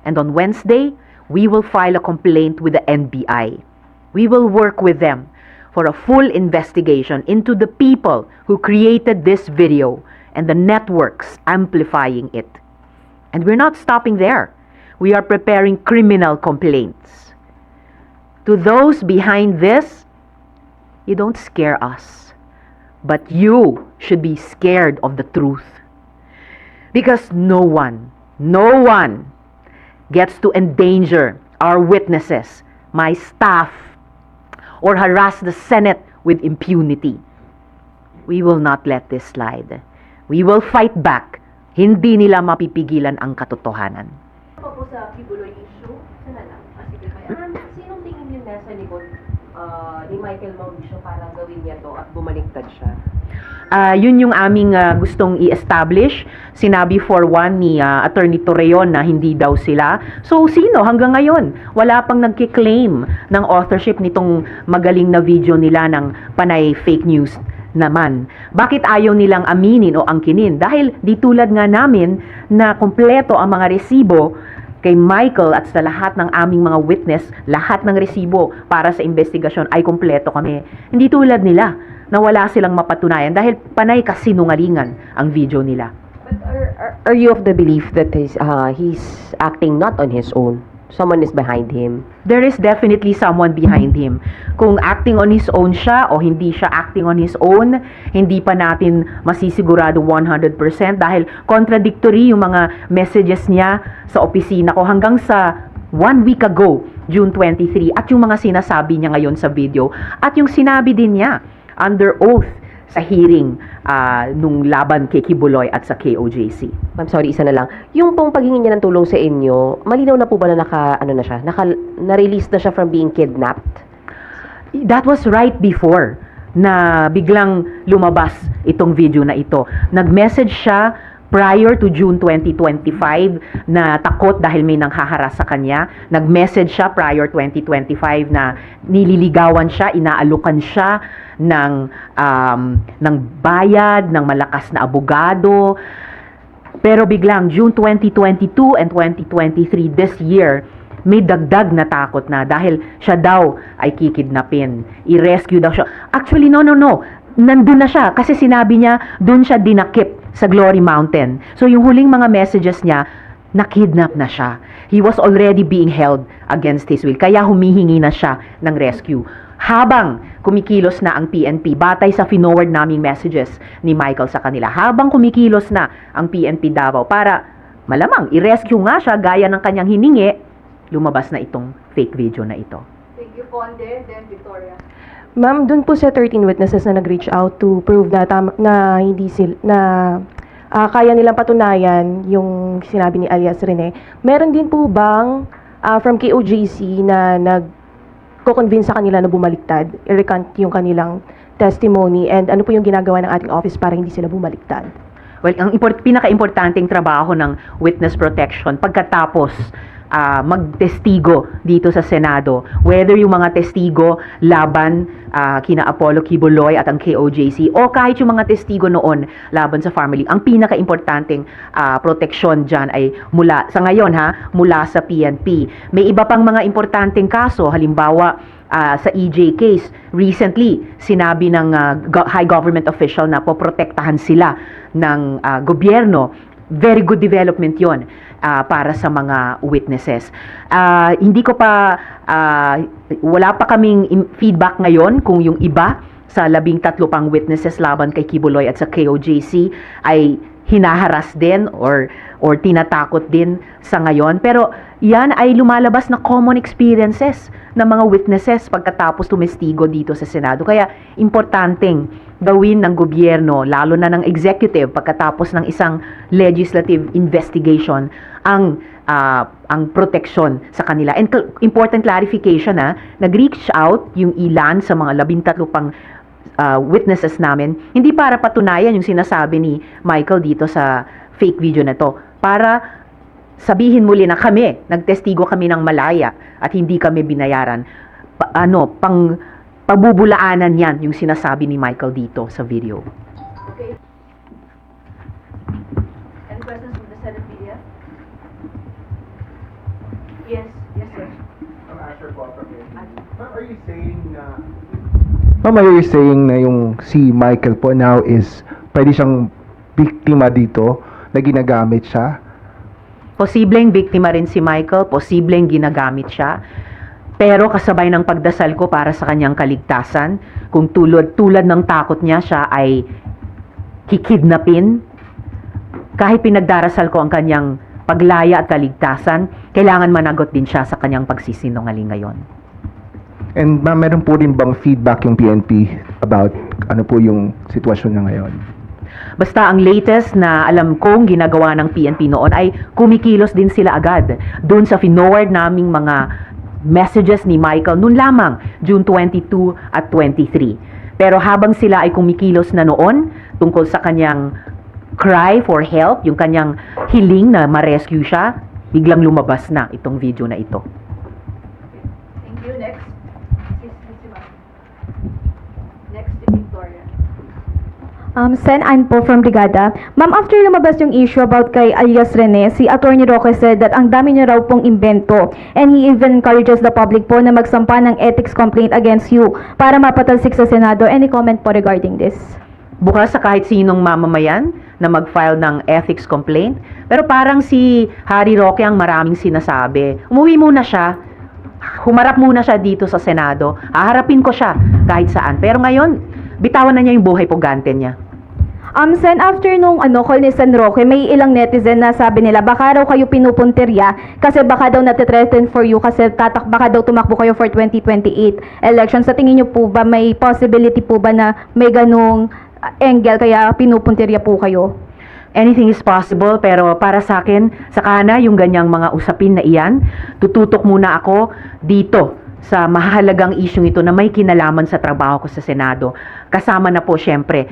And on Wednesday, we will file a complaint with the NBI. We will work with them for a full investigation into the people who created this video and the networks amplifying it. And we're not stopping there. We are preparing criminal complaints. To those behind this, you don't scare us, but you should be scared of the truth. Because no one gets to endanger our witnesses, my staff, or harass the Senate with impunity. We will not let this slide. We will fight back. Hindi nila mapipigilan ang katotohanan. Po sa Kibuloy issue, sana lang. Sige, kaya, sinong tingin niyo nasa likod ni Michael Mauricio para gawin niya to at bumaliktad siya? Yun yung aming gustong i-establish. Sinabi for one ni Attorney Torreon na hindi daw sila. So, sino hanggang ngayon? Wala pang nagkiklaim ng authorship nitong magaling na video nila ng panay fake news naman. Bakit ayaw nilang aminin o angkinin? Dahil di tulad nga namin na kompleto ang mga resibo kay Michael at sa lahat ng aming mga witness, lahat ng resibo para sa investigasyon ay kompleto kami. Hindi tulad nila na wala silang mapatunayan dahil panay kasinungalingan ang video nila. But are you of the belief that he's acting not on his own? Someone is behind him? There is definitely someone behind him. Kung acting on his own siya o hindi siya acting on his own, hindi pa natin masisigurado 100% dahil contradictory yung mga messages niya sa opisina ko hanggang sa 1 week ago, June 23, at yung mga sinasabi niya ngayon sa video, at yung sinabi din niya under oath sa hearing nung laban kay Kibuloy at sa KOJC. I'm sorry, isa na lang. Yung pong paghingi niya ng tulong sa inyo, malinaw na po ba na na-release na siya from being kidnapped? That was right before na biglang lumabas itong video na ito. Nag-message siya prior to June 2025 na takot dahil may nanghaharas sa kanya. Nag-message siya prior 2025 na nililigawan siya, inaalukan siya ng bayad, ng malakas na abogado. Pero biglang June 2022 and 2023 this year, may dagdag na takot na dahil siya daw ay kikidnapin. I-rescue daw siya. Actually, no. Nandun na siya kasi sinabi niya doon siya dinakip sa Glory Mountain. So yung huling mga messages niya, nakidnap na siya. He was already being held against his will. Kaya humihingi na siya ng rescue. Habang kumikilos na ang PNP, batay sa finoward naming messages ni Michael sa kanila, habang kumikilos na ang PNP Davao para malamang i-rescue nga siya gaya ng kanyang hiningi, lumabas na itong fake video na ito. Thank you, Conde. Then, Victoria. Ma'am, dun po sa 13 witnesses na nag-reach out to prove na kaya nilang patunayan yung sinabi ni alias Rene, meron din po bang from KOJC na nagko-convince sa kanila na bumaliktad, i-recant yung kanilang testimony, and ano po yung ginagawa ng ating office para hindi sila bumaliktad? Well, ang pinaka-importanting trabaho ng witness protection pagkatapos magtestigo dito sa Senado, whether yung mga testigo laban kina Apollo Kibuloy at ang KOJC o kahit yung mga testigo noon laban sa family, ang pinaka-importanting proteksyon dyan ay mula sa PNP. May iba pang mga importanteng kaso, halimbawa sa EJ case, recently sinabi ng high government official na poprotektahan sila ng gobyerno. Very good development yon para sa mga witnesses. Wala pa kaming feedback ngayon kung yung iba sa 13 pang witnesses laban kay Kibuloy at sa KOJC ay hinaharas din or tinatakot din sa ngayon. Pero yan ay lumalabas na common experiences ng mga witnesses pagkatapos tumestigo dito sa Senado. Kaya importanteng gawin ng gobyerno, lalo na ng executive pagkatapos ng isang legislative investigation ang proteksyon sa kanila. And important clarification nag-reach out yung ilan sa mga 13 pang witnesses namin, hindi para patunayan yung sinasabi ni Michael dito sa fake video na to, para sabihin muli na nagtestigo kami ng malaya at hindi kami binayaran. Pabubulaanan yan yung sinasabi ni Michael dito sa video. Okay. Any questions from the Senate media? Yes, yes, sir. I'm Asher po from PNP. Ma'am, are you saying na... Ma'am, are you saying na yung si Michael po now is pwede siyang biktima dito na ginagamit siya? Posibleng biktima rin si Michael, posibleng ginagamit siya. Pero kasabay ng pagdasal ko para sa kanyang kaligtasan, kung tulad ng takot niya siya ay kikidnapin, kahit pinagdarasal ko ang kanyang paglaya at kaligtasan, kailangan managot din siya sa kanyang pagsisinungaling ngayon. And ma'am, meron po rin bang feedback yung PNP about ano po yung sitwasyon niya ngayon? Basta ang latest na alam kong ginagawa ng PNP noon ay kumikilos din sila agad doon sa finoward naming mga messages ni Michael noon lamang, June 22 at 23. Pero habang sila ay kumikilos na noon tungkol sa kanyang cry for help, yung kanyang hiling na ma-rescue siya, biglang lumabas na itong video na ito. Thank you. Next. Si Ma'am. Next, si Victoria. Sen Ann po from Brigada. Ma'am, after lumabas yung issue about kay alias Rene, si Attorney Roque said that ang dami niya raw pong invento and he even encourages the public po na magsampa ng ethics complaint against you para mapatalsik sa Senado. Any comment po regarding this? Bukas sa kahit sinong mamamayan na mag-file ng ethics complaint. Pero parang si Harry Roque ang maraming sinasabi. Umuwi muna siya. Humarap muna siya dito sa Senado. Haharapin ko siya kahit saan. Pero ngayon, bitawan na niya yung buhay pugante niya. Sen, after nung call ni Sen Roque, may ilang netizen na sabi nila, baka raw kayo pinupuntirya kasi baka daw natitreten for you kasi baka daw tumakbo kayo for 2028 elections. Sa tingin niyo po ba, may possibility po ba na may ganung angle kaya pinupuntirya po kayo? Anything is possible, pero para sa akin, saka na yung ganyang mga usapin na iyan, tututok muna ako dito sa mahalagang isyong ito na may kinalaman sa trabaho ko sa Senado. Kasama na po syempre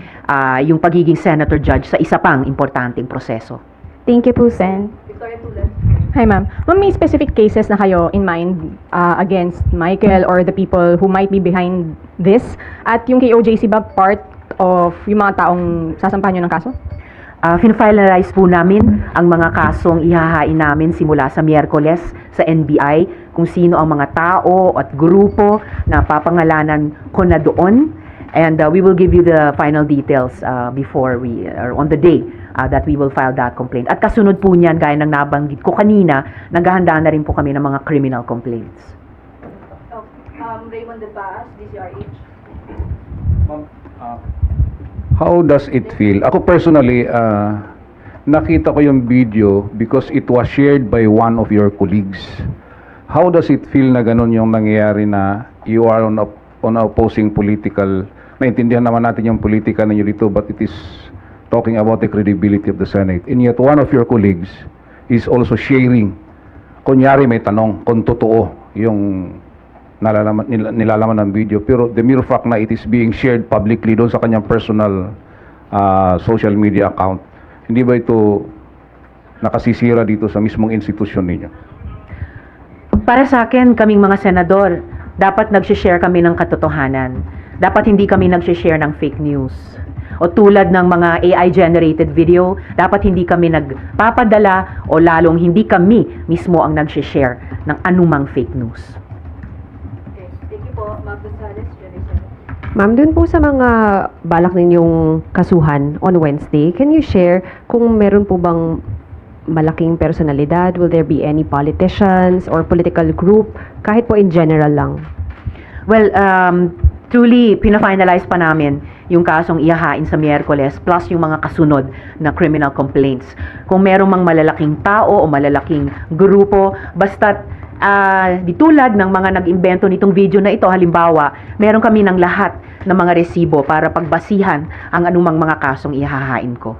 yung pagiging senator judge sa isa pang importanteng proseso. Thank you po, Sen. Victoria Tulan. Hi ma'am. Ma'am, may specific cases na kayo in mind against Michael or the people who might be behind this? At yung KOJC ba part of yung mga taong sasampahan nyo ng kaso? Finalize po namin ang mga kasong ihahain namin simula sa Miyerkules sa NBI, kung sino ang mga tao at grupo na papangalanan ko na doon. And we will give you the final details before we, or on the day that we will file that complaint. At kasunod po niyan, gaya ng nabanggit ko kanina, naghahanda na rin po kami ng mga criminal complaints. Oh, Raymond De Paz, DCRH. How does it feel? Ako personally, nakita ko yung video because it was shared by one of your colleagues. How does it feel na ganun yung nangyayari na you are on opposing political, naintindihan naman natin yung politika ninyo dito, but it is talking about the credibility of the Senate. And yet one of your colleagues is also sharing, kunyari may tanong kung totoo yung nilalaman ng video, pero the mere fact na it is being shared publicly doon sa kanyang personal social media account, hindi ba ito nakasisira dito sa mismong institusyon ninyo? Para sa akin, kaming mga senador, dapat nag-share kami ng katotohanan. Dapat hindi kami nag-share ng fake news. O tulad ng mga AI-generated video, dapat hindi kami nagpapadala o lalong hindi kami mismo ang nag-share ng anumang fake news. Okay. Thank you po. Ma'am Gonzales, Jenny. Ma'am, dun po sa mga balak ninyong kasuhan on Wednesday, can you share kung meron po bang malaking personalidad? Will there be any politicians or political group? Kahit po in general lang. Well, truly, pina-finalize pa namin yung kasong ihahain sa Miyerkules plus yung mga kasunod na criminal complaints. Kung merong mang malalaking tao o malalaking grupo, basta't ditulad ng mga nag-imbento nitong video na ito, halimbawa, meron kami ng lahat ng mga resibo para pagbasihan ang anumang mga kasong ihahain ko.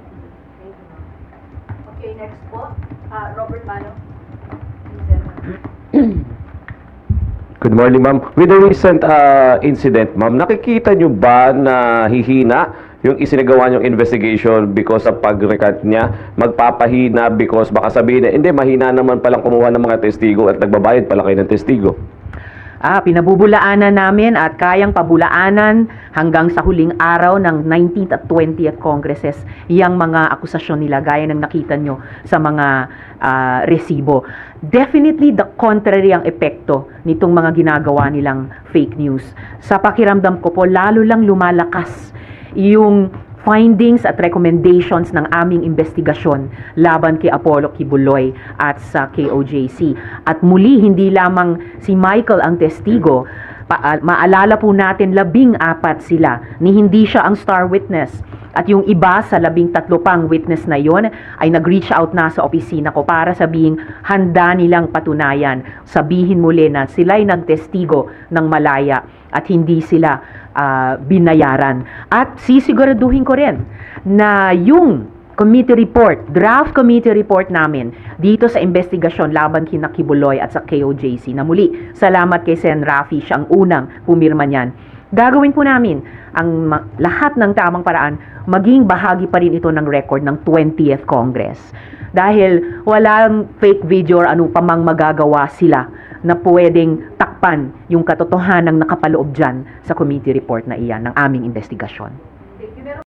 Okay, next po. Robert Mano. Good morning, ma'am. With the recent incident, ma'am, nakikita nyo ba na hihina yung isinagawa niyong investigation because sa pag-recant niya? Magpapahina because baka sabihin na, hindi, mahina naman palang kumuha ng mga testigo at nagbabayad pala kayo ng testigo. pinabubulaanan namin at kayang pabulaanan hanggang sa huling araw ng 19th at 20th Congresses yang mga akusasyon nila gaya ng nakita nyo sa mga resibo. Definitely the contrary ang epekto nitong mga ginagawa nilang fake news. Sa pakiramdam ko po, lalo lang lumalakas yung findings at recommendations ng aming investigasyon laban kay Apollo Kibuloy at sa KOJC. At muli, hindi lamang si Michael ang testigo. Maalala po natin, 14 sila, ni hindi siya ang star witness. At yung iba sa 13 pang witness na yon ay nag-reach out na sa opisina ko para sabihing handa nilang patunayan. Sabihin muli na sila'y nagtestigo ng malaya at hindi sila binayaran. At sisiguraduhin ko rin na yung committee report, draft committee report namin dito sa investigasyon laban kina Kibuloy at sa KOJC, na muli, salamat kay Sen. Rafi, siya ang unang pumirma niyan. Gagawin po namin ang lahat ng tamang paraan, maging bahagi pa rin ito ng record ng 20th Congress. Dahil walang fake video or ano pa mang magagawa sila na pwedeng takpan yung katotohanang nakapaloob dyan sa committee report na iyan ng aming investigasyon.